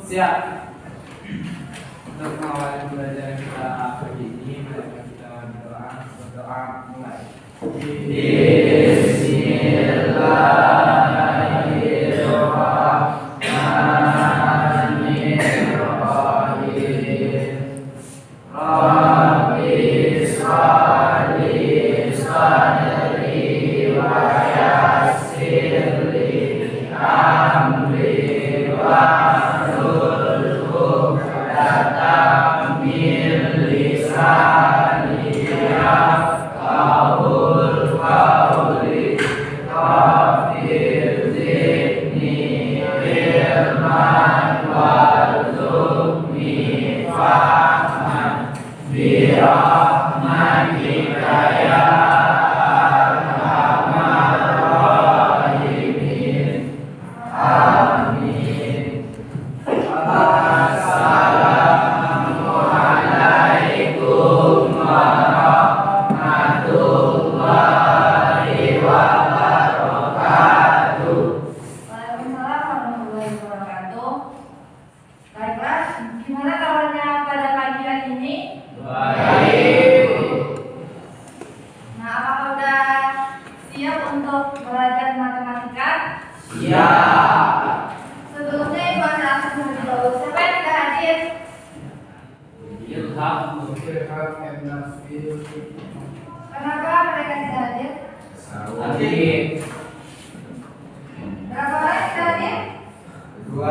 Siap. Untuk mengawali pembelajaran kita pagi ini, mari kita berdoa mulai. Kenapa mereka tidak hadir? Berapa orang tidak hadir? 2.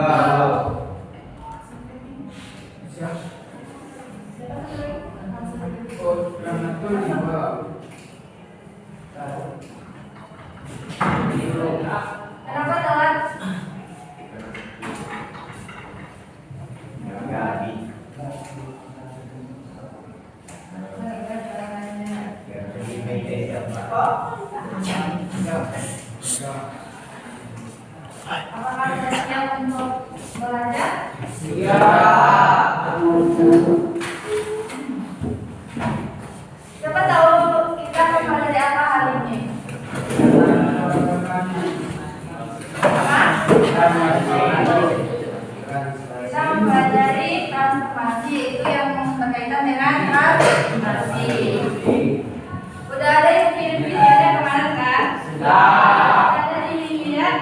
Kenapa telat? Apakah sudah siap untuk belajar? Siapa tahu kita akan belajar apa hari ini? Kita mempelajari transformasi, itu yang berkaitan dengan transformasi. Udah ada yang kirim videonya kemarin kan? Ada dilihat?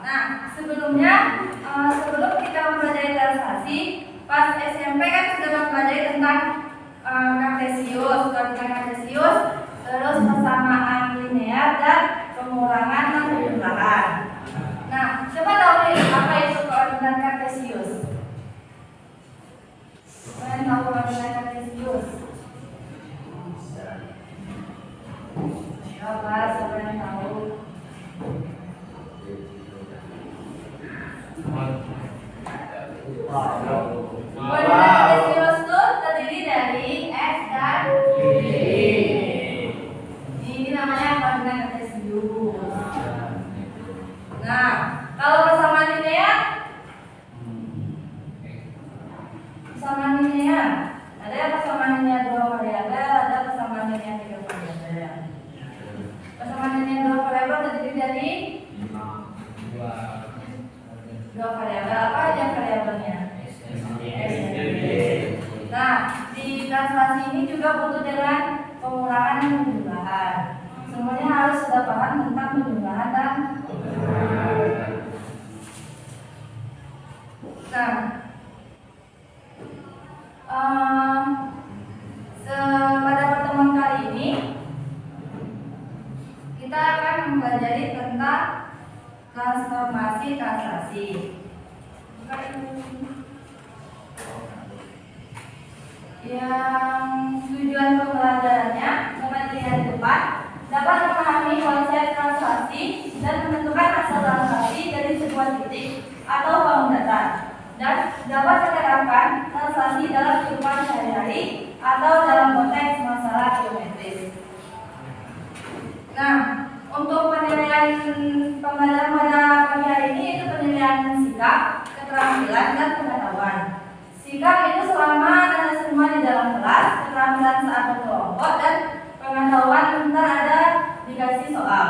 Nah, sebelum kita mempelajari transformasi, pas SMP kan sudah mempelajari tentang Kartesius, terus persamaan linear dan pengurangan dan penjumlahan. Nah, coba tahu nih apa itu koordinat Kartesius? Kalian tahu koordinat Kartesius? Siapa yang tahu? Koordinat Kartesius itu terdiri dari X dan Y. Ini namanya koordinat Kartesius. Nah, kalau persamaan linear, ada persamaan linear 2 variabel, ada persamaan linear 3 variabel. Persamaan linear 2 variabel terdiri dari 2 variabel. Apa aja variabelnya? Nah, di transformasi ini juga butuh dengan pengurangan dan penjumlahan. Semuanya harus sudah paham tentang penjumlahan dan pengurangan. Pada pertemuan kali ini kita akan mempelajari tentang transformasi translasi. Yang tujuan pembelajarannya pembelajaran depan dapat memahami konsep translasi dan menentukan asal translasi dari sebuah titik atau kolom data, dan dapat menerapkan translasi dalam kehidupan sehari-hari atau dalam konteks masalah geometris. Nah, untuk penilaian pembelajaran pada pagi hari ini itu penilaian sikap, keterampilan, dan pengetahuan. Sikap itu selama dan semua di dalam kelas, keterampilan saat berkelompok, dan pengetahuan ntar ada dikasih soal.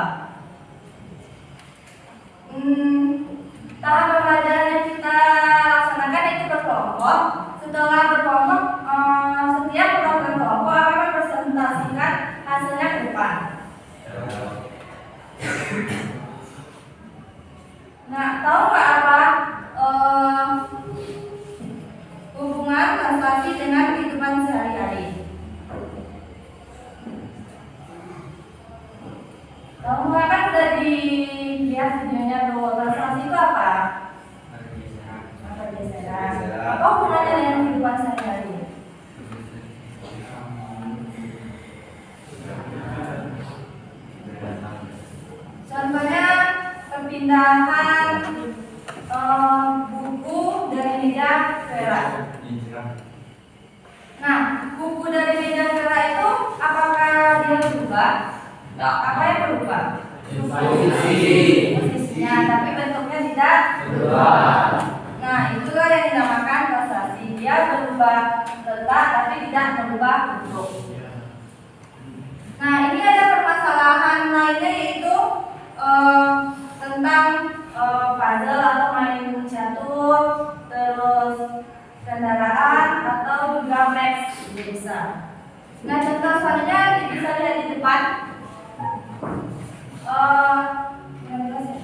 Tahap pembelajaran yang Vera? Nah, buku dari meja Vera itu apakah dia berubah? Apa yang berubah? Posisinya, tapi bentuknya tidak berubah. Nah, itulah yang dinamakan translasi. Dia berubah letak tapi tidak berubah bentuk. Nah, ini ada permasalahan lainnya yaitu tentang puzzle atau main catur, terus kendaraan atau juga maps bisa. Nah, contoh selanjutnya bisa lihat di depan. Yang jelas ya?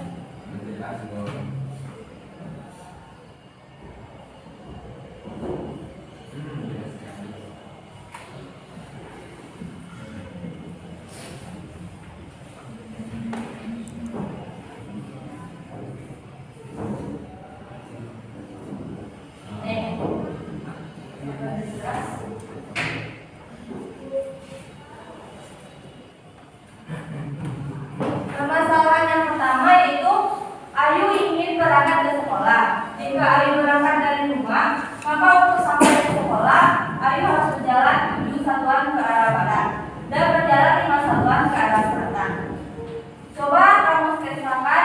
Permasalahan yang pertama yaitu Ayu ingin berangkat ke sekolah. Jika Ayu berangkat dari rumah, maka untuk sampai ke sekolah, Ayu harus berjalan 7 satuan ke arah barat dan berjalan 5 satuan ke arah selatan. Coba kamu sketsakan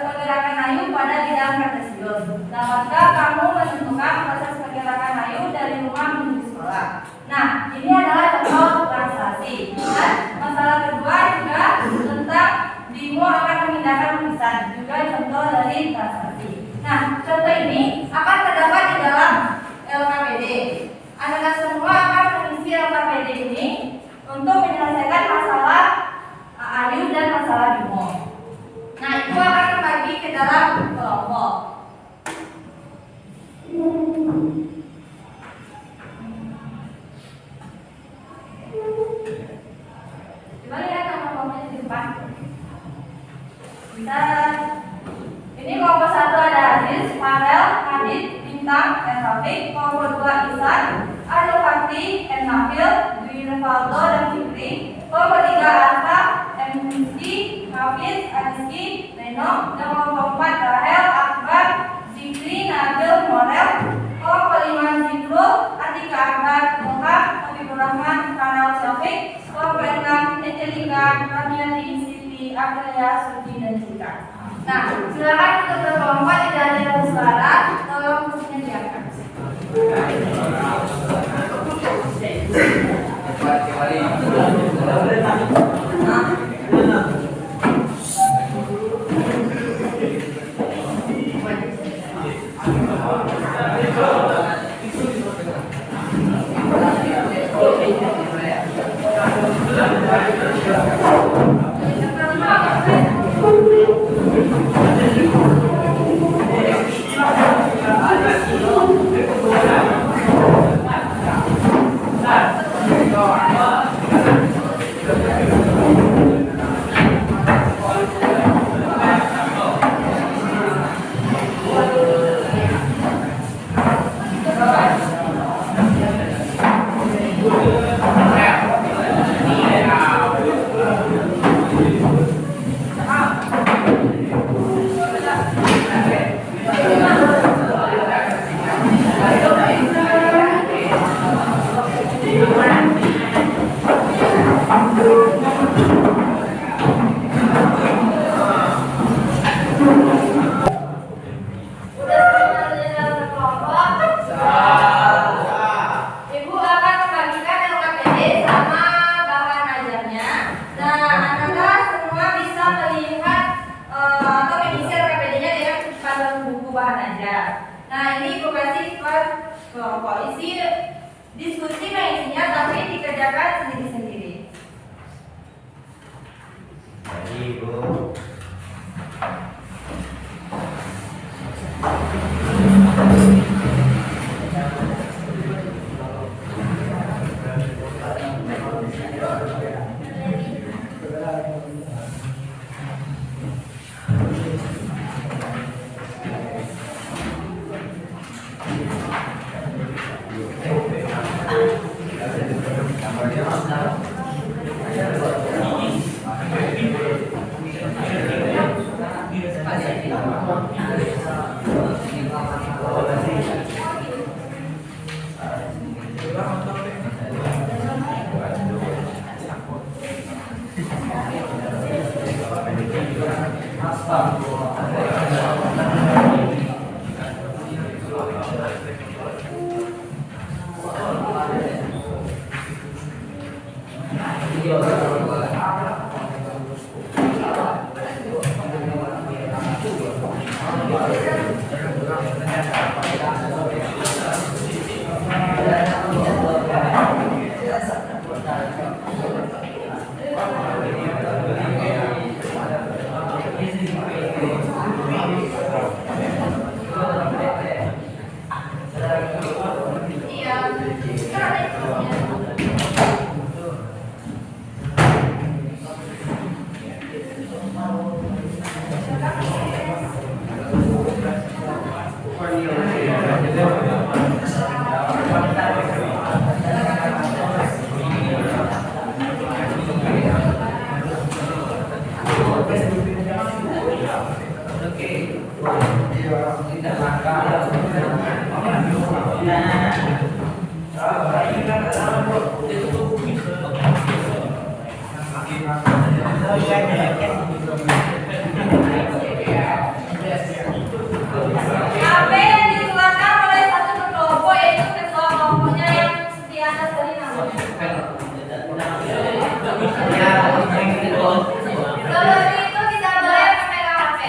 pergerakan Ayu pada bidang kartesius. Dapatkah kamu menentukan proses pergerakan Ayu dari rumah menuju sekolah? Nah, ini adalah contoh translasi. Dan masalah kedua juga tentang Bimo akan memindahkan lukisan, juga contoh dari translasi. Nah, contoh ini akan terdapat di dalam LKPD. Anak-anak semua akan mengisi LKPD ini untuk menyelesaikan masalah Ayu dan masalah Bimo. Nah, itu akan terbagi ke dalam kelompok. Coba lihat kelompok-kelompoknya di depan. Bisa. Ini kelompok 1 ada Aziz, Farel, Hadid, Bintang, Rafiq. Kelompok 2 Isan, Adil Fakti, Nafil, Dwi Rivaldo dan Fikri. Kelompok 3 Asaf, Rizky, Hafiz, Adiski, Reno. Dan kelompok 4 Rahel, Akbar, Zikri, Nabil, Morel. Kelompok 5 Zikrul, Atika Akbar, Ilham, Habibur Rahman, Kanal Syafiq. Kelompok 6 Ecelika, Ramiati, Siti, Aprilia, Suci dan Cika. Nah, silakan untuk berkelompok tidak ada yang bersuara, tolong kursinya diangkat. Nah, ini gue kasih per kelompok. Isi diskusi isinya tapi dikerjakan sendiri-sendiri. Ibu. HP yang dikeluarkan oleh satu kelompok yaitu ketua kelompoknya yang di atas tadi namanya. Sebelum itu kita boleh memegang HP.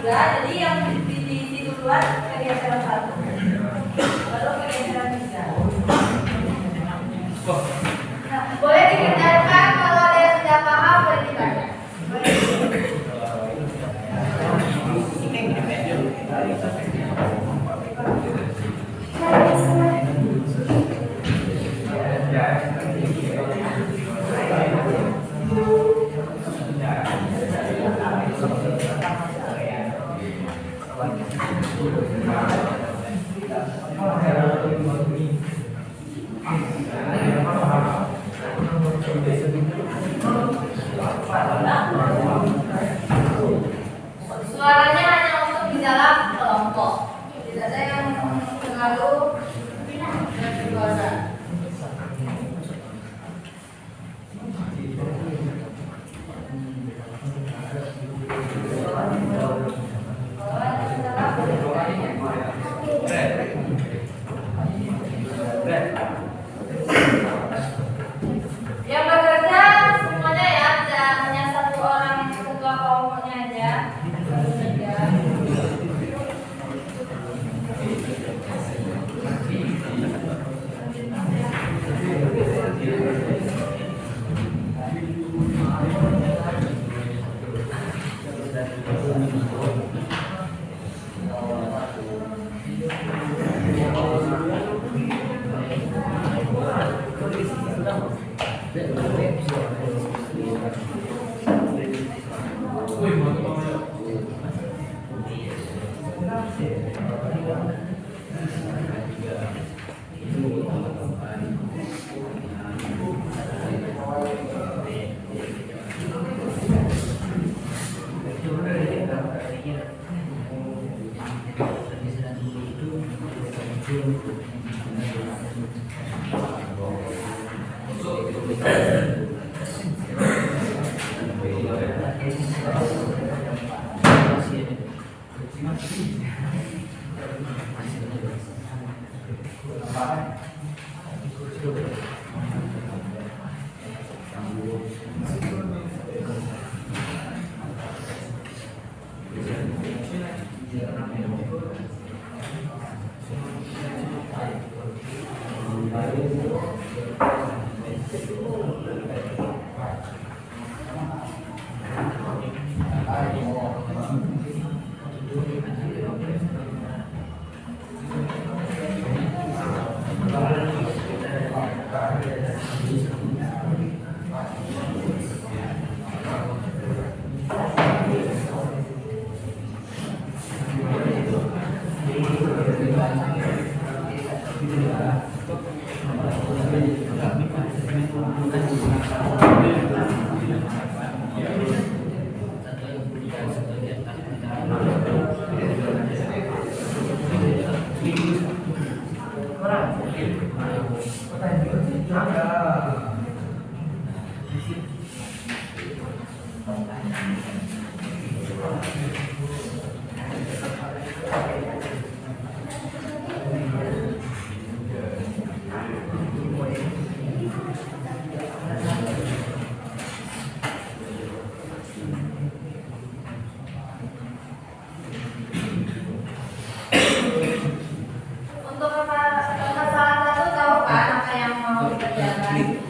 Jadi yang di situ duluan pergeseran 1, baru pergeseran 3. Nah, boleh dikerjakan kalau ada yang tidak paham boleh ditanya. Suaranya hanya untuk di dalam kelompok, tidak ada yang terlalu bersuara. Yang bekerja semuanya ya, tidak hanya satu orang ketua kelompoknya aja. Untuk masalah satu tahu kan apa yang mau dikerjakan?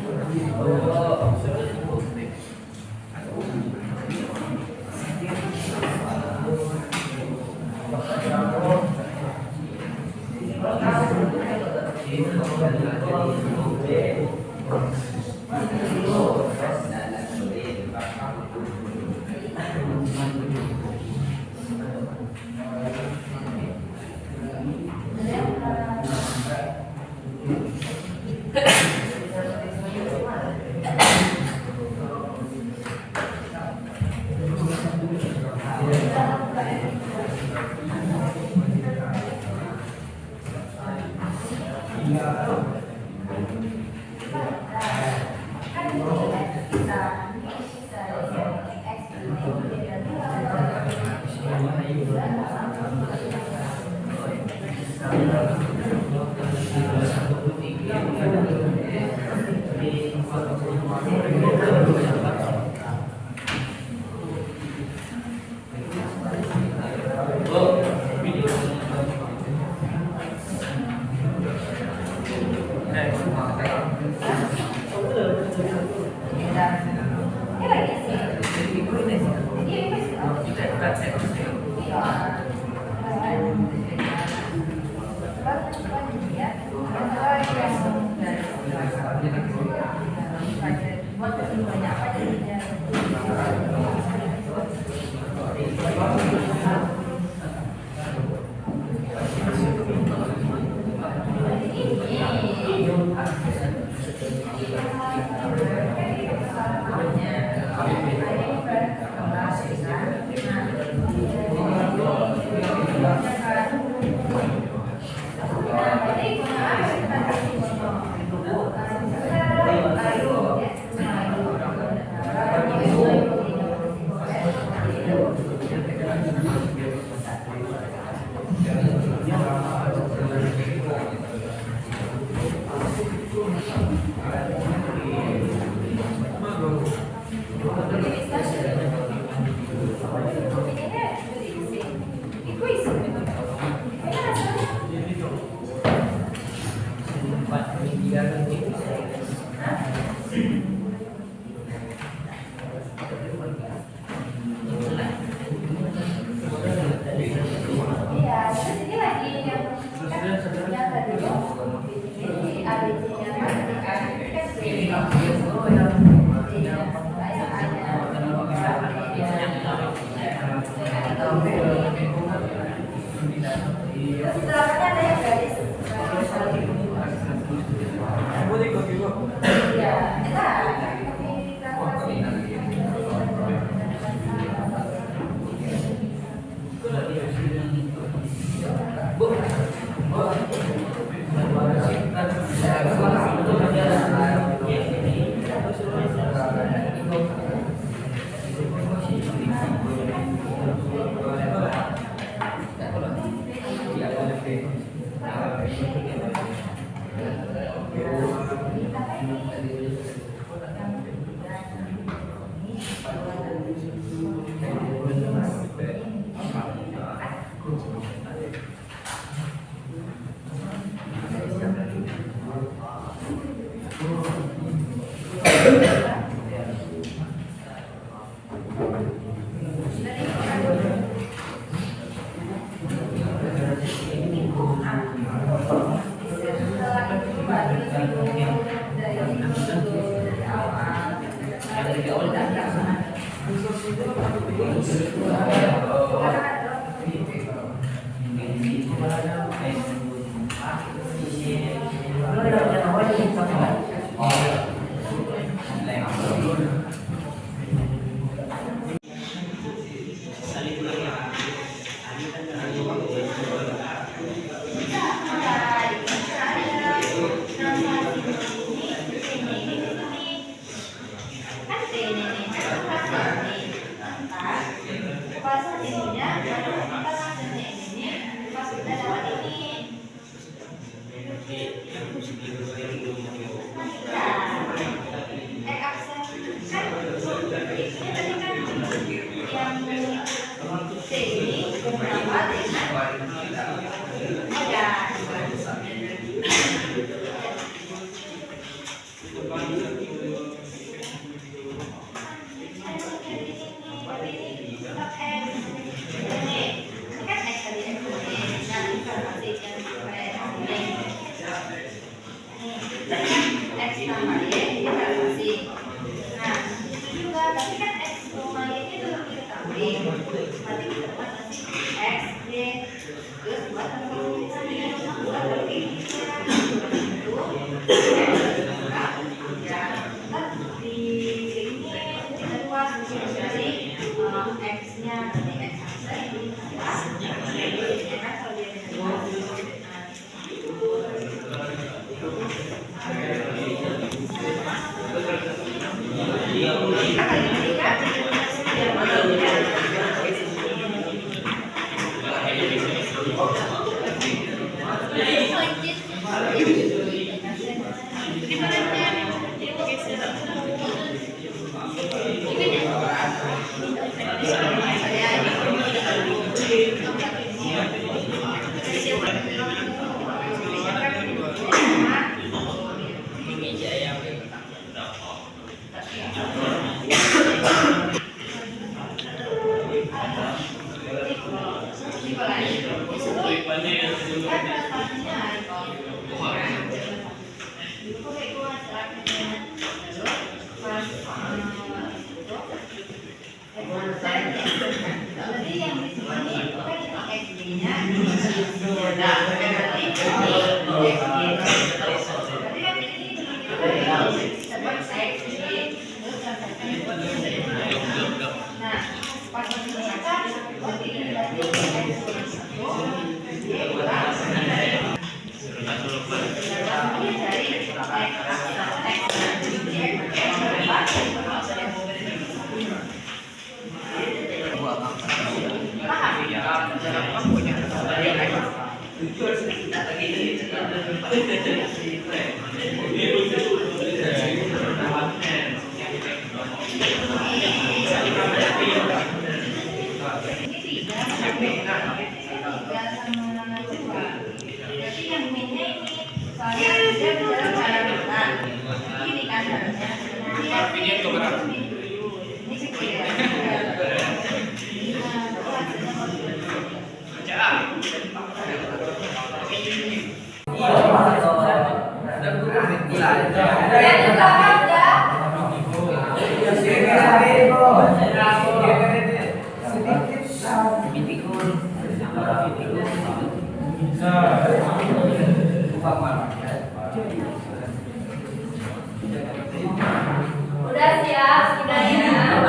Udah siap semuanya.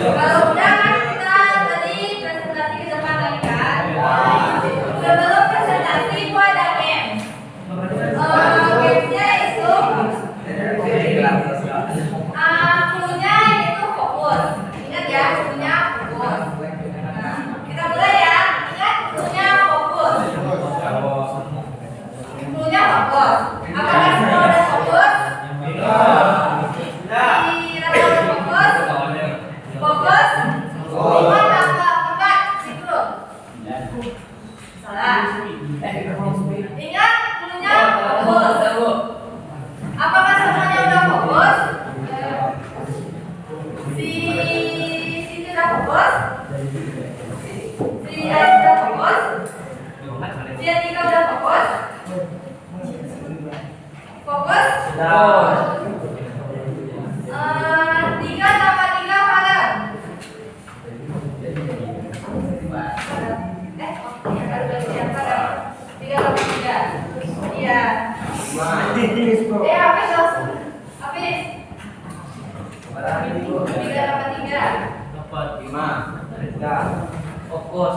Kalau udah kan kita tadi presentasi ke depan lagi kan. Sebelum presentasi gua ada games. Gamesnya itu cluenya itu fokus. Ingat ya, cluenya fokus. Nah, kita mulai ya. Ingat cluenya fokus. Cluenya fokus. Apakah semua udah fokus? Fokus. Lima tambah 4 sinkron. Salah. Ingat cluenya fokus. Apakah semuanya udah fokus? Si udah fokus. Si Ais udah fokus. Si Anika udah fokus. Fokus. 3 tambah 3 mana? Habis langsung. Habis. Tiga dapat tiga. Dapat 5. Tiga. Fokus.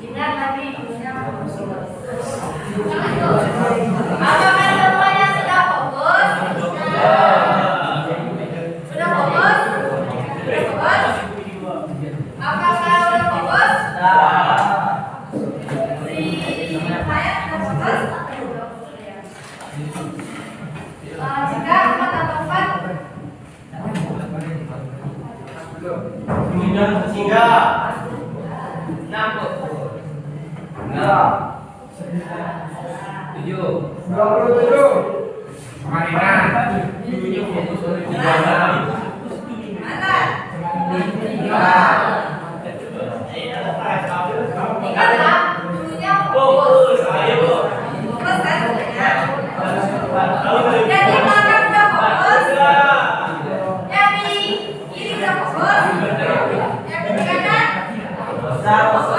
Ingat tadi gurunya fokus. Apakah semuanya sudah fokus? Sudah fokus? Sudah fokus? Apakah sudah fokus? Si saya sudah fokus? Jika 4 tambah 4 Tiga. 6. 27. Marina. 7 fokus oleh 3. mana? Ingat lah, gurunya fokus. Fokus kan gurunya. Yang di belakang udah fokus. Yang di kiri udah fokus. Yang di kanan fokus.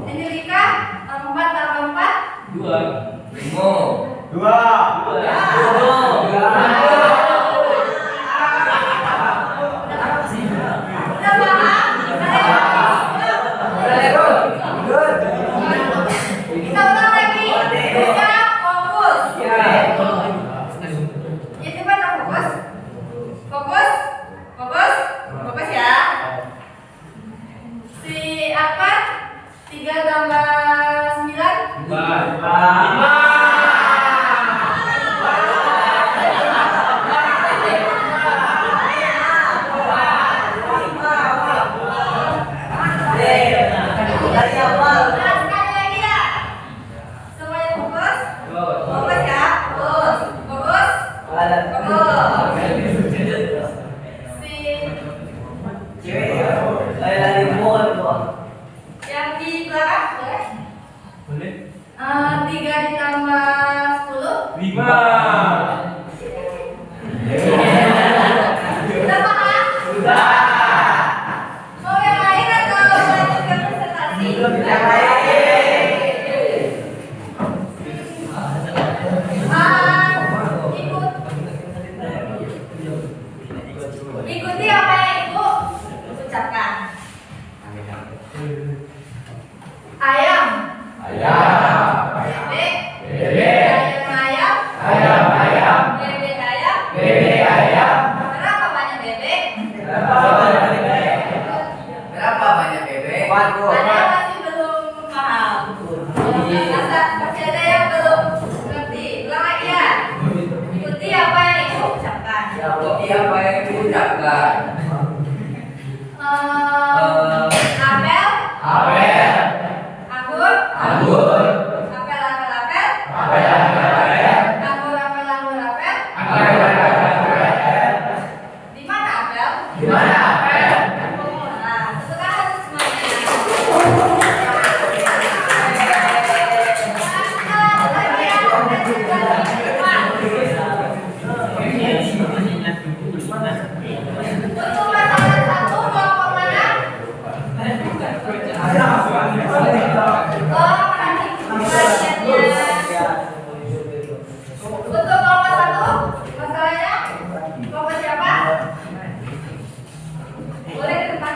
Angelika 4 tambah 4 2. 2. udah paham? Kita ulang lagi. Gurunya fokus. Ya coba dong fokus. Fokus. Fokus. Fokus ya. Si apa? 3 tambah 9 Nah, sekali lagi ya. Semuanya fokus. Fokus ya. Fokus. Fokus. Fokus. Si yang di belakang boleh? 3 ditambah 10 Udah paham? Mau yang lain atau lanjut ke presentasi? Ikuti apa yang Ibu ucapkan. Ayam. Bebek. Ayam. Bebek ayam. Berapa banyak bebek? Berapa banyak bebek? Ada yang masih belum paham. Masih ada yang belum ngerti. Ulang lagi ya. Ikuti apa yang Ibu ucapkan. Ikuti apa yang diucapkan. Apel. Anggur. Anggur. Apel. Apel. Anggur. Di mana apel? Di mana apel? Nah, tentukan semuanya. Untuk masalah 1 kelompok mana? Oh, perhatiannya. Untuk kelompok 1, masalahnya kelompok siapa? Boleh ke depan.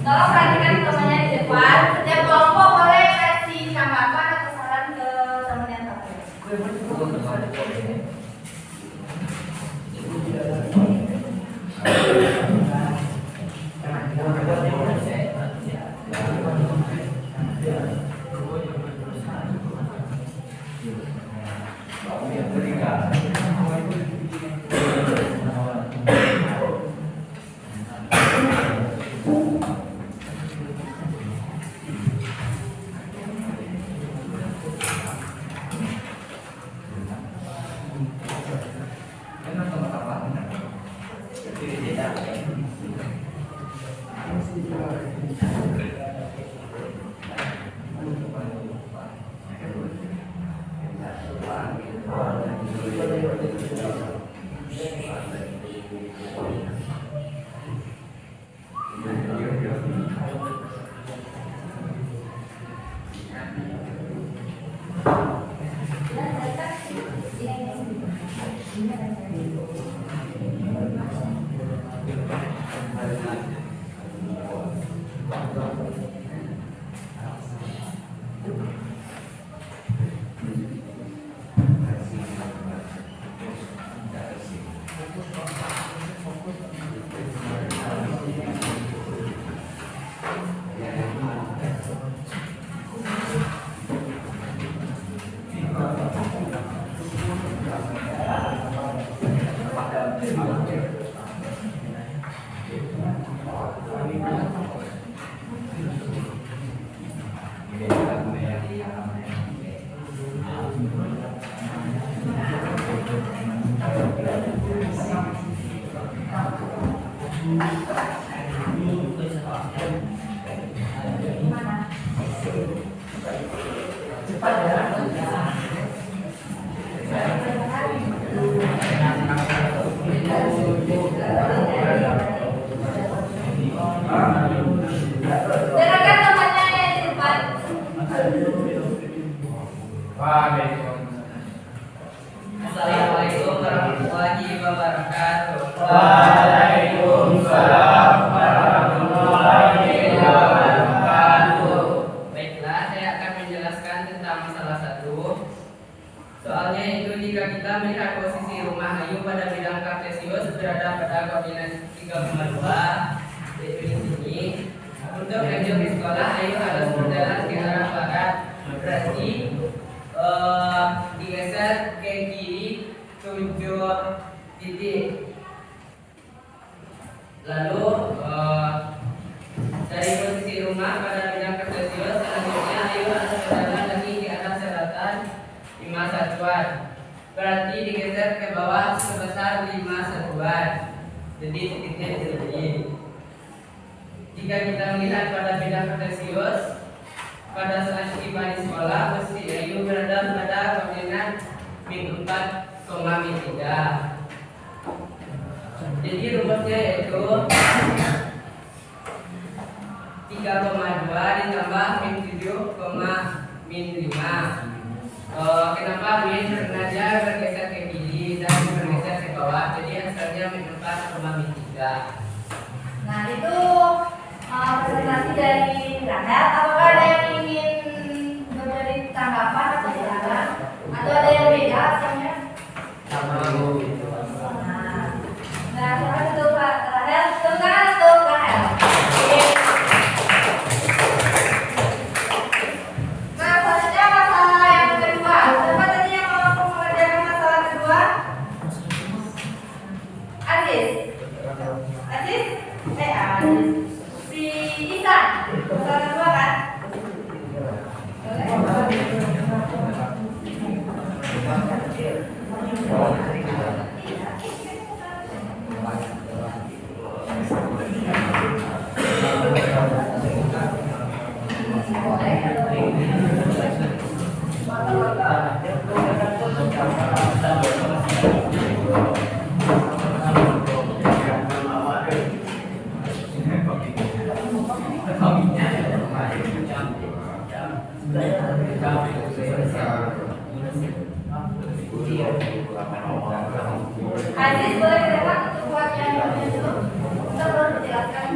Tolong perhatikan temannya di depan. Setiap kelompok boleh kasih tanggapan atau saran ke teman yang satu. Silakan temannya yang di depan. Assalamualaikum warahmatullahi wabarakatuh. Waalaikumsalam warahmatullahi wabarakatuh. Baiklah, saya akan menjelaskan tentang masalah satu. Soalnya itu jika kita melihat posisi rumah Ayu pada bidang kartesius berada pada koordinat 3,2, yaitu di sini. Untuk menuju ke sekolah Ayu harus berjalan ke arah barat. Berarti digeser ke kiri 7 titik. Lalu dari posisi rumah pada bidang kartesius selanjutnya Ayu harus berjalan lagi ke arah selatan 5 satuan. Berarti digeser ke bawah sebesar 5 satuan. Jadi titiknya di sini. Jika kita melihat pada bidang kartesius pada saat tiba di sekolah, posisi Ayu berada pada koordinat min 4, min 3. Jadi rumusnya yaitu 3,2 ditambah min 7, min 5. Kenapa min? Karena dia bergeser ke kiri dan bergeser ke bawah. Jadi hasilnya min 4, min 3. Nah, itu presentasi dari Rahel. Apakah ada yang ingin memberi tanggapan atau silakan? Atau ada yang beda hasilnya? Nah, silakan untuk Rahel. Silakan untuk Rahel. Nah, selanjutnya masalah yang kedua. Siapa tadi yang mau mengerjakan masalah kedua? Aziz. Aziz? Aziz. Si Isan. Masalah kedua kan? Aziz boleh berdekat untuk buatnya dulu. Kita belum menjelaskan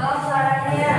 Tolong suaranya.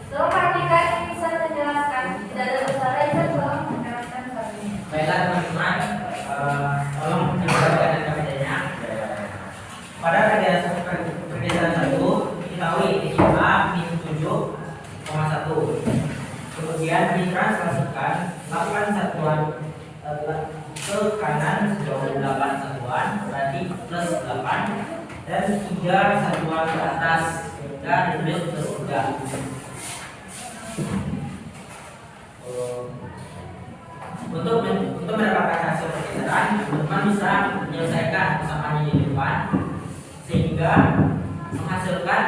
Tolong perhatikan yang bisa saya jelaskan. Tidak ada suara itu tolong menerangkan suaranya. Baiklah teman-teman, tolong diperhatikan kameranya. Pada kegiatan 1 diketahui titik A min 7,1. Kemudian ditranslasikan 8 satuan ke kanan sejauh 8 satuan, berarti plus 8, dan 3 satuan ke atas dan ditulis plus 3. Untuk mendapatkan hasil pergeseran, teman bisa menyelesaikan kesamaannya di depan sehingga menghasilkan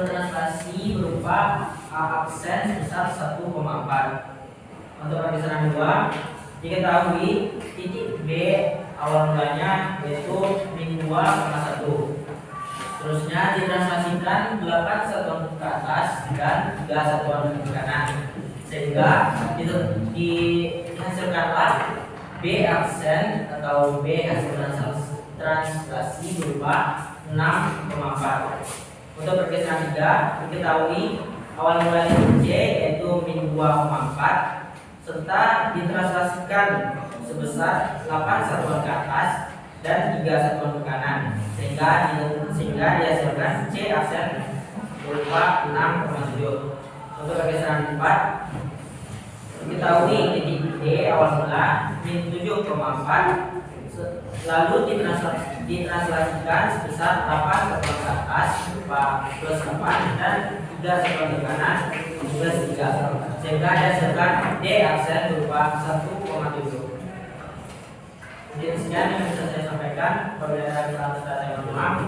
translasi berupa A absen sebesar 1,4. Untuk pergeseran 2 diketahui titik B awal mulanya yaitu min 2,1. Terusnya ditranslasikan 8 satuan ke atas dan 3 satuan ke kanan, sehingga dihasilkanlah B aksen atau B hasil translasi berupa 6,4. Untuk pergeseran 3 diketahui awal mulanya C yaitu min 2,4 serta ditranslasikan sebesar 8 satuan ke atas dan 3 satuan ke kanan, sehingga dihasilkan C aksen berupa 6,7. Untuk pergeseran 4 diketahui titik D awal mula min 7,4 lalu ditranslasikan sebesar 8 satuan ke atas berupa plus 8 dan 3 satuan ke kanan plus 3, sehingga dihasilkan D aksen berupa 1,7. Jadi sekian yang bisa saya sampaikan. Apabila ada kesalahan saya mohon maaf.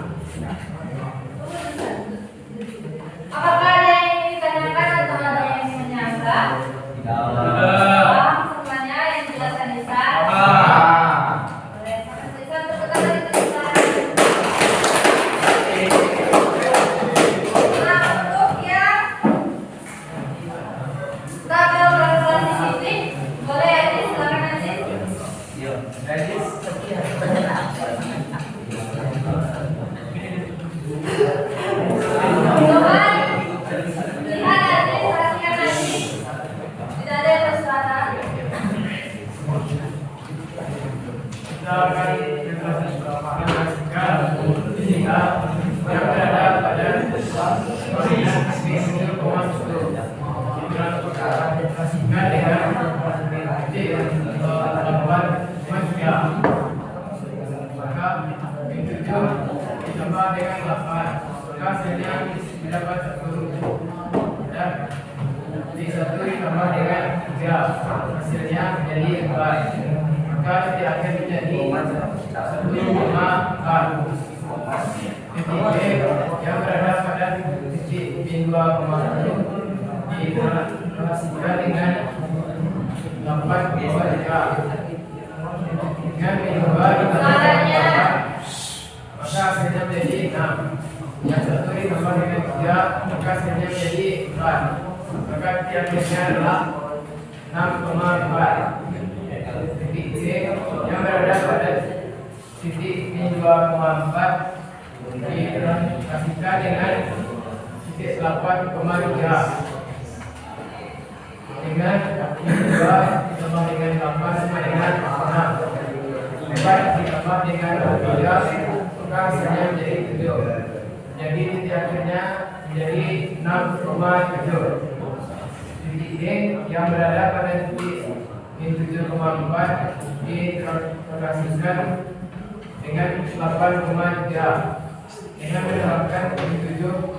Apakah ada yang ingin ditanyakan atau ada yang ingin menyanggah? Paham semuanya yang dijelaskan Nisa? Boleh, sampai tulisan terdekat dari tulisan. Nah, untuk yang tabel kalkulasi sini, boleh Adi, silakan Adi. Hasilnya menjadi 4, maka titik akhir menjadi 1,4. Titik B yang berada pada titik min 2,1 ditranslasikan dengan 8,3. Dengan min 2 ditambah 8, maka hasilnya menjadi 6. Yang satu ditambah dengan 3, maka hasilnya menjadi 4. Maka titik akhirnya adalah 6,4. Titik C yang berada pada titik min 2,4 ditranslasikan dengan titik 8,3. Dengan min 2 ditambah dengan 8 sama dengan 6. 4 ditambah dengan 3, maka hasilnya menjadi 7. Jadi titik akhirnya menjadi 6,7. Titik D yang berada pada titik min 7,4 ditranslasikan dengan 8,3. Dengan menerapkan min 7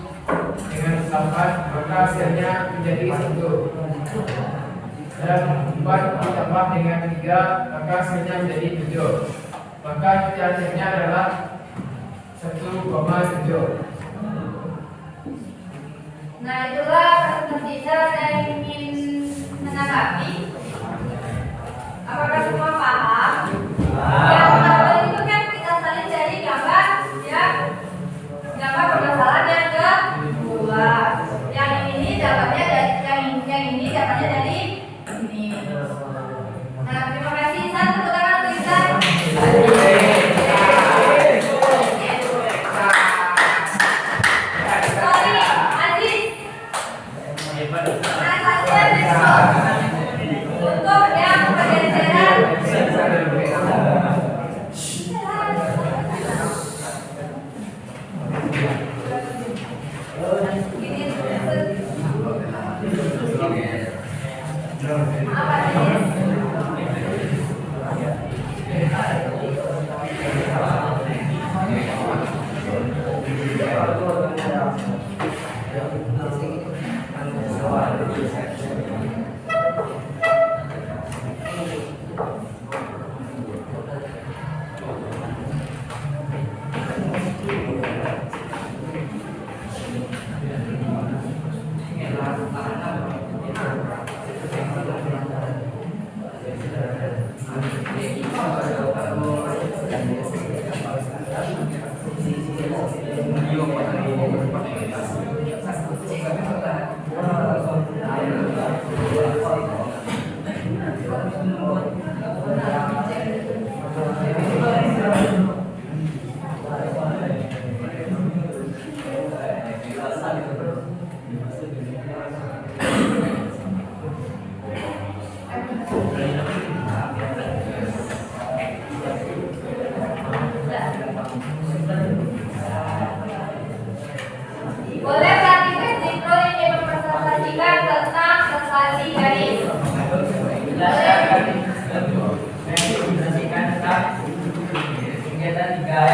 dengan 8, maka hasilnya menjadi 1. Dan 4 ditambah dengan 3, maka hasilnya menjadi 7. Maka titik akhirnya adalah 1,7. Nah, itulah teacher yang ingin menanggapi. Apakah semua paham? Yang tabel itu kan kita salin dari gambar permasalahan yang kedua. Yang ini dapatnya dari yang ini dapatnya dari ini. Nah, terima kasih. Satu tangan tulisan. Untuk yang pergeseran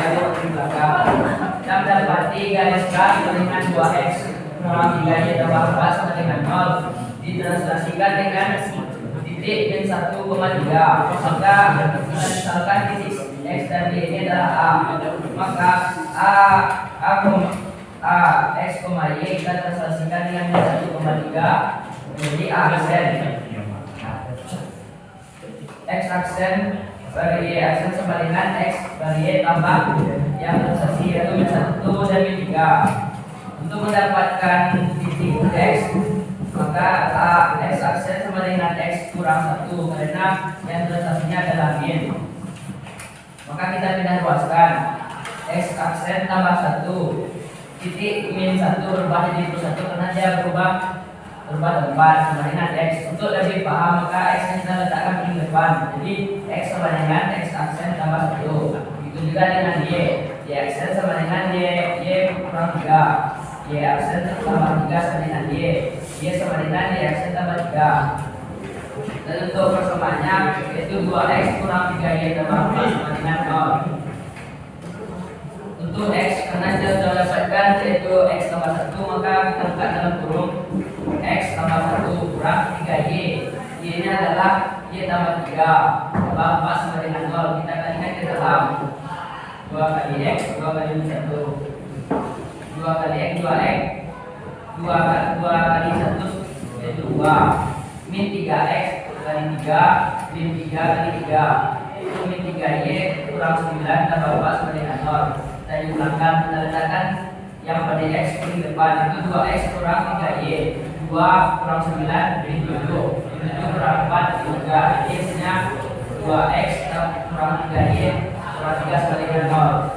ayo di belakang. Kita mendapati garis K dengan 2x kurang 3y tambah 4 sama dengan 0 ditranslasikan dengan titik min 1,3. Maka misalkan titik x dan y ini adalah a, maka a x, y kita translasikan dengan min 1,3 menjadi a aksen. X aksen per y aksen sama dengan x per y tambah yang translasi yaitu min 1 dan min 3. Untuk mendapatkan titik x, maka x aksen sama dengan x kurang 1 karena yang translasinya adalah min. Maka kita pindah ruaskan x aksen tambah 1 titik min 1 berubah jadi plus 1 karena dia berubah tempat sama dengan x. Untuk lebih paham maka x nya kita letakkan di depan, jadi x sama dengan x aksen tambah 1. Begitu juga dengan y aksen sama dengan y kurang 3, y aksen tambah 3 sama dengan y sama dengan y aksen tambah 3. Dan untuk persamaannya yaitu 2x kurang 3y tambah 4 sama dengan 0. Untuk x karena kita sudah dapatkan yaitu x tambah 1, maka kita buka dalam kurung x tambah 1 kurang 3y. Y nya adalah y tambah 3 tambah 4 sama dengan 0. Kita kalikan ke dalam 2 kali x 2 kali 1 2 kali x 2x 2 kali 1 yaitu 2 min 3x kali 3 min 3 kali 3 itu min 3y kurang 9 tambah 4 sama dengan 0. Kita ulangan, kita letakkan yang pada x di depan itu 2x kurang 3y 2 kurang 9 jadi 7 kurang 4 3. Jadi hasilnya 2x kurang 3y kurang 3 sama dengan 0.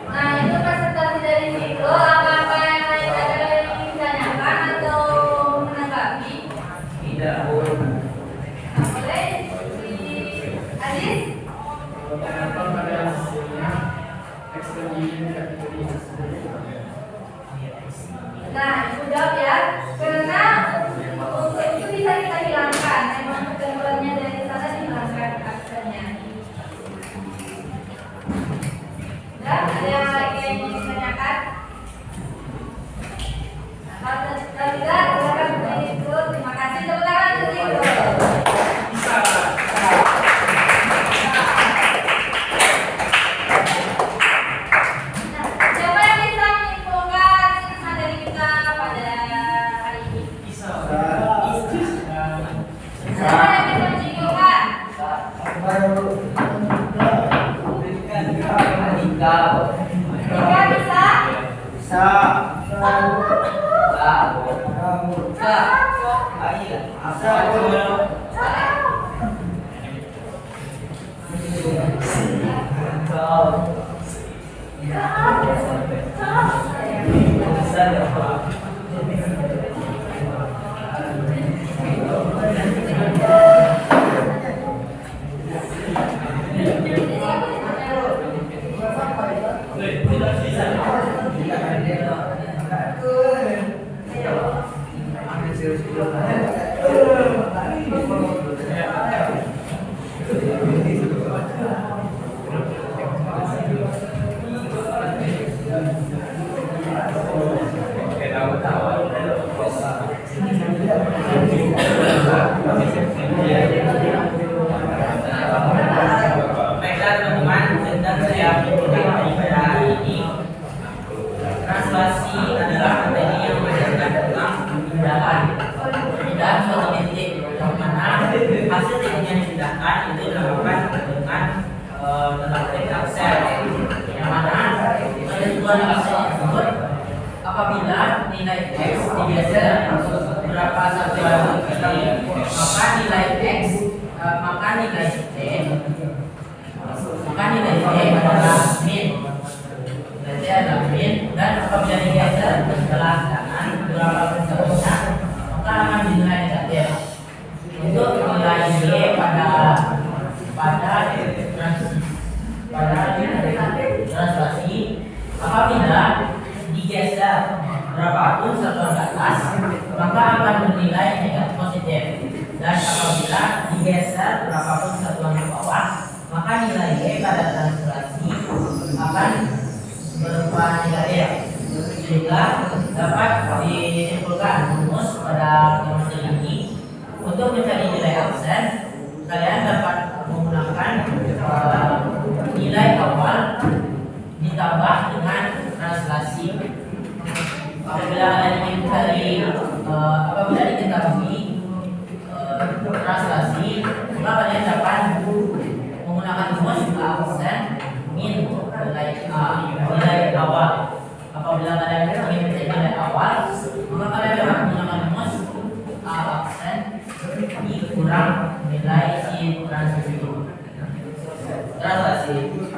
Nah, itu presentasi dari situ. Apa-apa yang lain ada yang ingin ditanyakan atau menanggapi? Tidak. Nah, boleh di Adis? Kenapa pada hasilnya x dan y ini tidak jadi Nah, ibu jawab ya. Karena untuk itu bisa kita hilangkan. Memang ketentuannya dari sana dihilangkan aksennya. Dan ada lagi yang ingin ditanyakan? Kalau tidak, silakan menjadi itu. Terima kasih. Tepuk tangan untuk itu. Nah, siapa yang bisa menyimpulkan materi kita pada hari ini? Siapa yang bisa menyimpulkan? Tiga bisa? Baiklah teman-teman, sedang saya menunjukkan pada hari ini translasi adalah materi yang mengajarkan tentang pemindahan suatu titik, yang mana hasil titik yang dipindahkan itu dilakukan dengan dalam titik aksen, yang mana penentuan aksen tersebut apabila nilai x digeser beberapa satuan maka nilai x maka nilai t adalah min. Nilai t adalah min, dan apabila digeser setelah kanan beberapa bentuknya maka akan dinilai negatif. Untuk nilai y pada translasi apabila digeser berapapun satuan ke atas maka akan bernilai negatif. ya positif. Dan apabila digeser berapapun satuan ke bawah, maka nilai Y pada translasi akan berupa negatif. Sehingga dapat disimpulkan rumus pada model ini untuk mencari nilai absen, kalian dapat menggunakan nilai awal ditambah dengan translasi. Apabila kalian ingin mencari apabila diketahui translasi, maka kalian dapat menggunakan rumus absen min nilai awal. Apabila kalian ingin mencari nilai awal, maka kalian dapat menggunakan rumus absen dikurang nilai si translasi.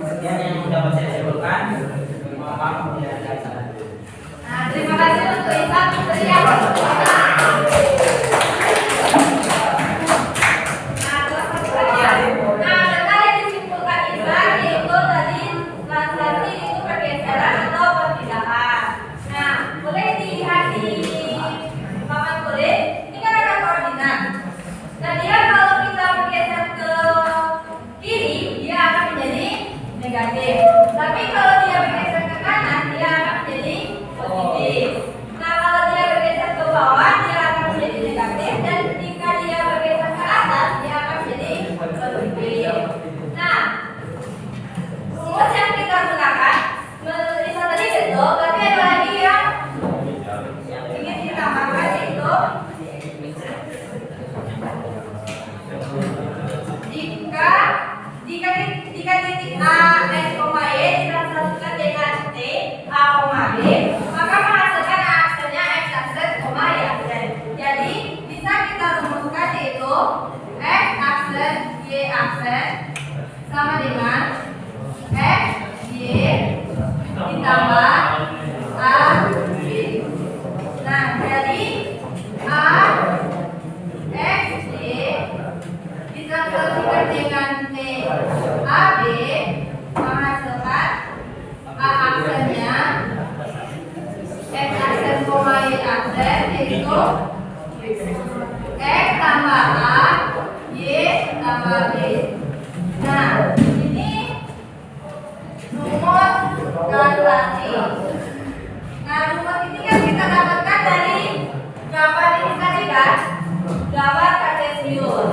Sekian yang dapat saya simpulkan. Maaf kemudian ada salah. Nah, terima kasih untuk Isa Putri yang benar yang disimpulkan Isa yaitu tadi translasi itu pergeseran atau perpindahan. Nah, boleh dilihat di papan kulit. Ini kan ada koordinat. Nah, dia kalau kita bergeser ke kiri, dia akan menjadi negatif. Tapi kalau dia bergeser ke kanan, dia akan menjadi positif. Nah, kalau dia bergeser ke bawah, dia akan menjadi negatif. Dan jika dia bergeser ke atas, dia akan menjadi positif. Nah, rumus yang kita gunakan menurut Isa tadi betul, tapi ada lagi yang ingin ditambahkan yaitu jika titik A, X, Y ditranslasikan dengan T, A, B, maka menghasilkan aksennya X aksen, Y aksen. Jadi bisa kita rumuskan yaitu X aksen, Y aksen sama dengan X, Y ditambah A, B. Nah, jadi A, X, Y ditranslasikan dengan T, A, B menghasilkan A aksennya X aksen, Y aksen yaitu X tambah A, Y tambah B. Nah, ini rumus translasi. Nah, rumus ini kan kita dapatkan dari gambar ini tadi kan, gambar kartesius.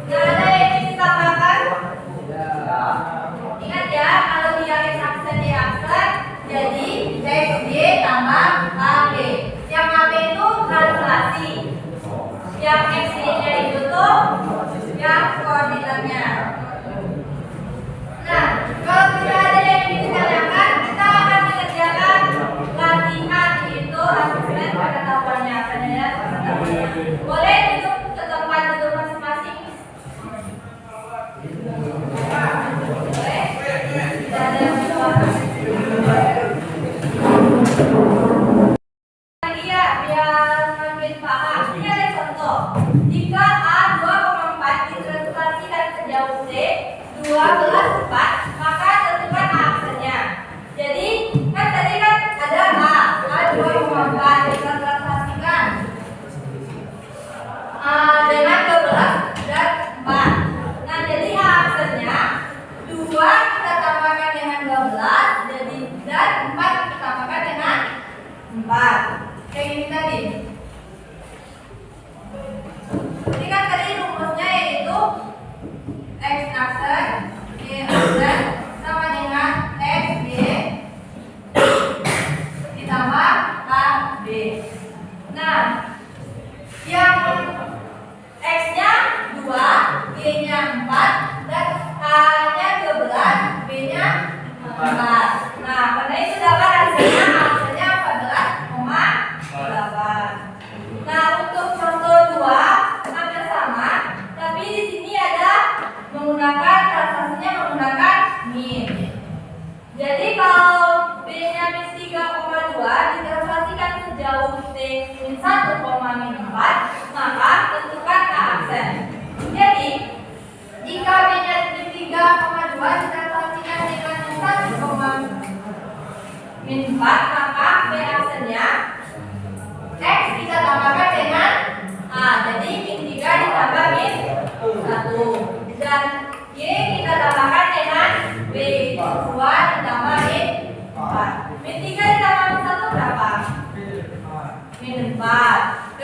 Nah, ada yang ingin ditambahkan? Ingat ya, kalau dia X aksen Y aksen, jadi X Y tambah AB. Yang AB itu translasi. Yang X Y-nya itu tuh yang koordinatnya. Nah, kalau tidak ada yang ingin ditanyakan, kita akan mengerjakan latihan yaitu asesmen pengetahuannya. Boleh duduk ke tempat duduk masing-masing. Boleh? Tidak ada yang menolak. Iya, biar makin paham. Ini ada contoh. Jika A 2,4 ditranslasikan sejauh C 12,4, maka tentukan A aksennya. Jadi, kan tadi kan ada A 2,4 ditranslasikan dengan 12 dan 4. Nah, jadi A aksennya 2 kita tambahkan dengan 12, jadi dan 4 kita tambahkan dengan 4. Kayak ini tadi. Ini kan tadi rumusnya yaitu X aksen, Y aksen sama dengan X, Y ditambah A, B. Nah, yang X-nya 2, Y-nya 4, dan A-nya 12, B-nya 4. Nah, karena itu dapat hasilnya aksennya 14,8. Nah, untuk contoh 2 hampir sama, tapi di sini ada menggunakan translasinya menggunakan min. Jadi kalau B-nya min 3,2 ditranslasikan sejauh T min 1,4, maka tentukan A aksen. Jadi jika B-nya min 3,2 ditranslasikan dengan min 4, maka B aksennya X kita tambahkan dengan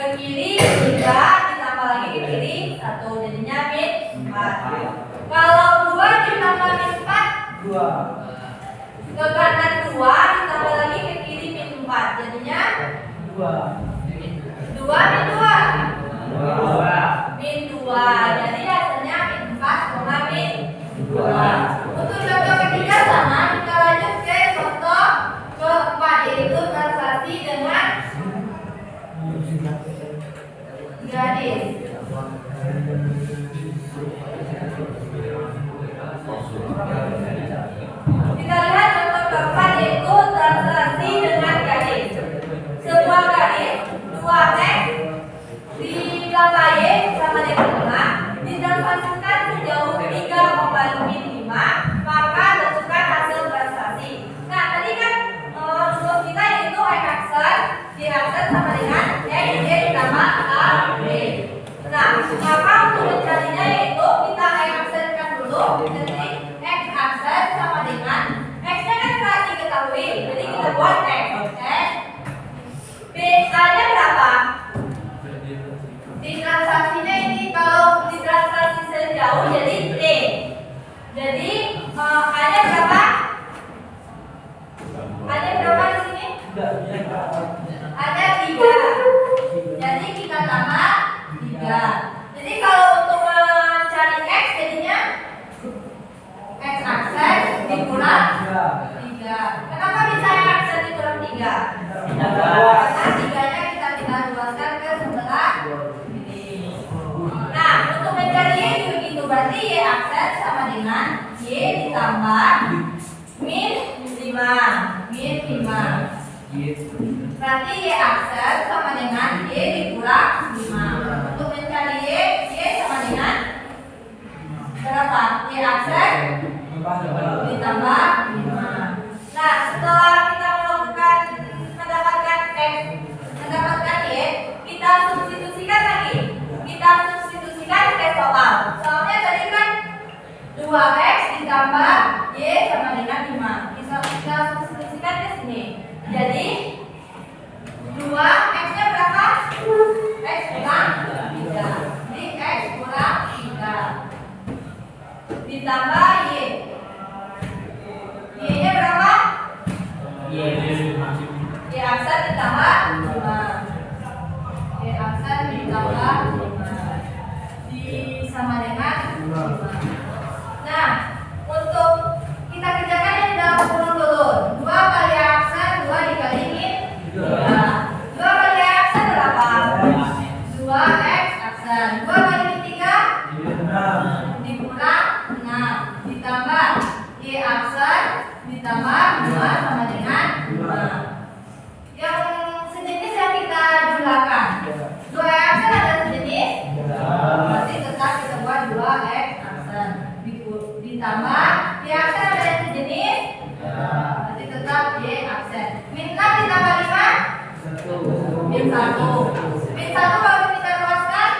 Ke kiri 3 ditambah lagi ke kiri 1, jadinya min 4. Kalau 2 ditambah min 4, 2. ke kanan 2 ditambah lagi ke kiri min 4, jadinya 2 min 2 min 2. Jadi hasilnya min 4, min 2. Untuk contoh ketiga sama, kita lanjut ke contoh keempat, yaitu translasi dengan garis. Kita lihat contoh keempat, yaitu translasi dengan garis. Sebuah garis 2x ditambah y sama dengan 5 ditranslasikan sejauh 3,5, maka tentukan hasil translasi. Nah, tadi kan rumus kita yaitu x-aksen di-aksen sama dengan x ditambah a b. Nah, maka untuk mencarinya yaitu kita x-aksenkan dulu. Jadi x-aksen sama dengan x-nya kan telah diketahui, jadi kita buat x. B-nya berapa? Di transaksinya ini kalau di transaksi sejauh jadi T. Jadi A-nya berapa? A-nya berapa di sini? Ada 3. Jadi kita tambah 3. Jadi kalau untuk mencari x jadinya x aksen dikurang 3. Kenapa bisa x aksen dikurang 3? Karena 3-nya kita tinggal luaskan ke sebelah ini. Nah, untuk mencari y juga gitu, berarti y aksen sama dengan y ditambah min 5. Berarti y aksen sama dengan y dikurang 5. Untuk mencari y sama dengan berapa? Y aksen ditambah 5. Nah, setelah kita mendapatkan y, kita substitusikan lagi. Kita substitusikan ke soal. Soalnya tadi kan 2x ditambah y sama dengan 5. Kita substitusikan ke sini. Jadi 2x-nya berapa? X kurang 3. Jadi x kurang 3 ditambah y. Y-nya berapa? Y aksen ditambah 5. Y aksen ditambah 5 sama dengan 5. Nah, untuk kita kerjakan yang dalam kurung dulu. 2 kali aksen 2 dikali min 2. 2 kali aksen berapa? 2x aksen. 2 kali min 3 dikurang 6 ditambah y aksen ditambah 2 sama dengan 5. Yang sejenis yang kita jumlahkan 2x ada sejenis, berarti tetap kita buat 2x aksen ditambah y aksen ada yang sejenis, berarti tetap y aksen. Min 6 ditambah 5 min 1. Min 1 kalau kita luaskan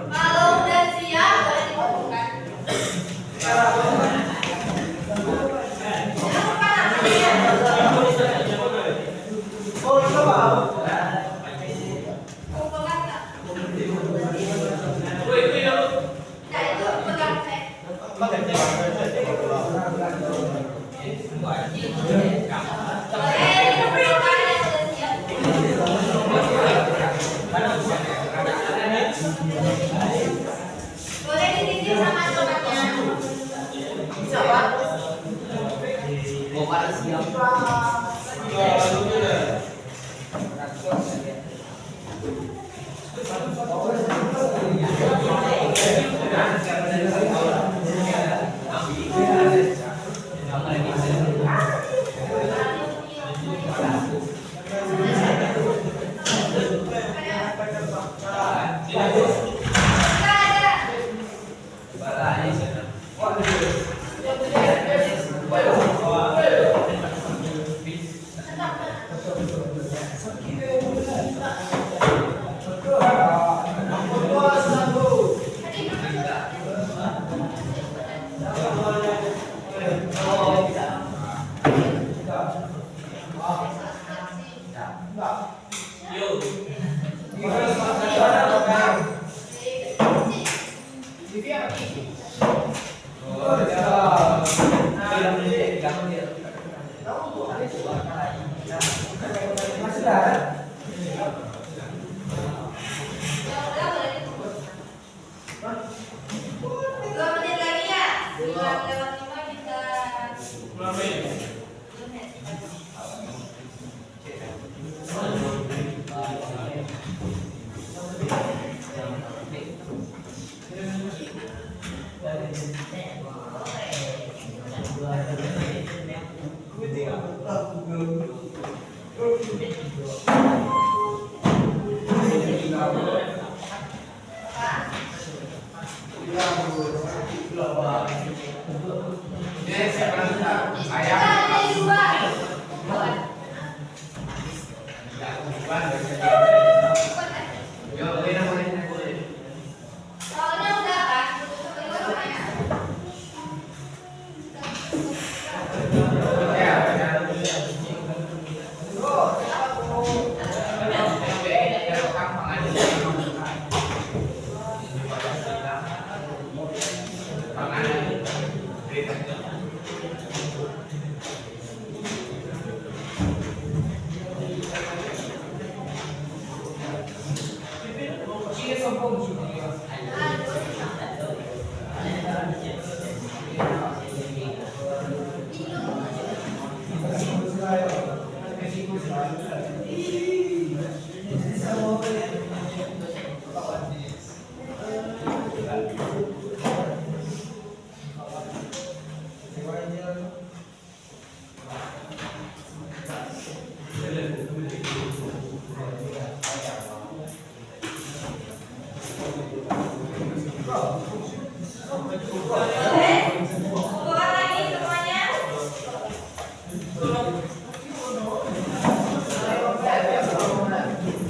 Kalau udah siap boleh dibuka. Boleh ditinjau sama temannya. Bisa, Pak? Mau pada siap. Soalnya udah kan, coba ya. Bukan lagi semuanya. Boleh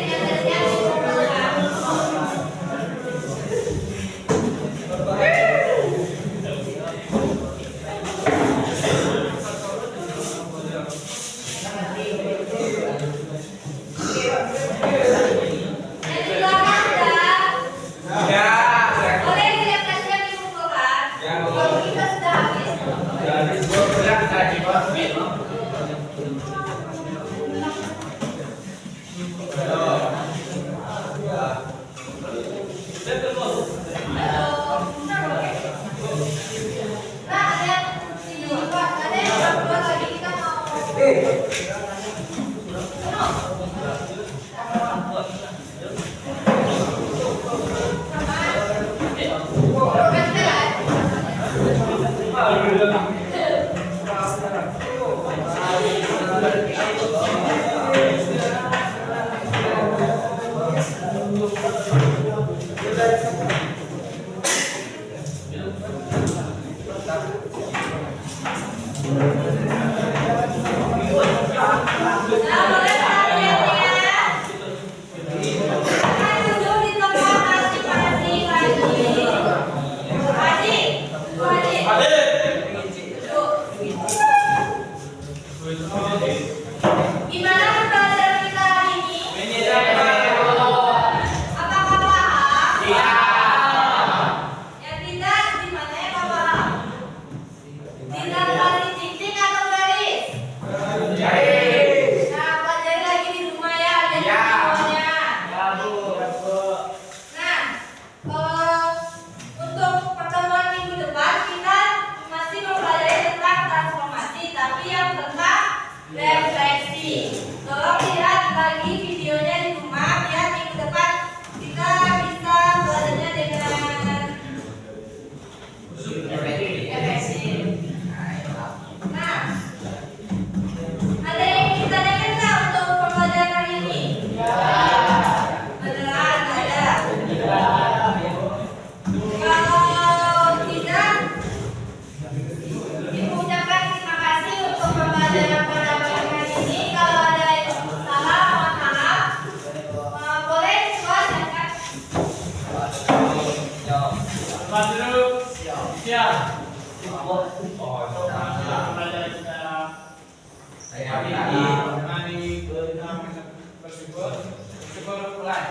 siap-siap dikumpulkan. Yang di belakang sudah. Boleh siap-siap dikumpulkan. Kalau kita sudah habis. Nah, ada ini Pak, ada yang berdua lagi kita mau. Nah, boleh perhatian ya. Kita duduk di tempat masing-masing lagi. Haji. Gimana pembelajaran kita hari ini? Apakah paham? Yang tidak, gimana ya Pak paham? Tidak garis titik atau garis? Nah, pelajari lagi di rumah ya, ada semuanya. Nah, untuk pertemuan minggu depan kita masih mempelajari tentang transformasi, tapi yang tentang refleksi. Tolong lihat lagi videonya di rumah biar minggu depan kita bisa belajarnya dengan efektif. Nah, ada yang kita tanyakan nggak untuk pembelajaran hari ini? Beneran ada. Kalau tidak, Ibu ucapkan terima kasih untuk pembelajaran pada pagi hari ini. Kalau ada yang salah, mohon maaf. Boleh silakan. Hari ini bersyukur mulai.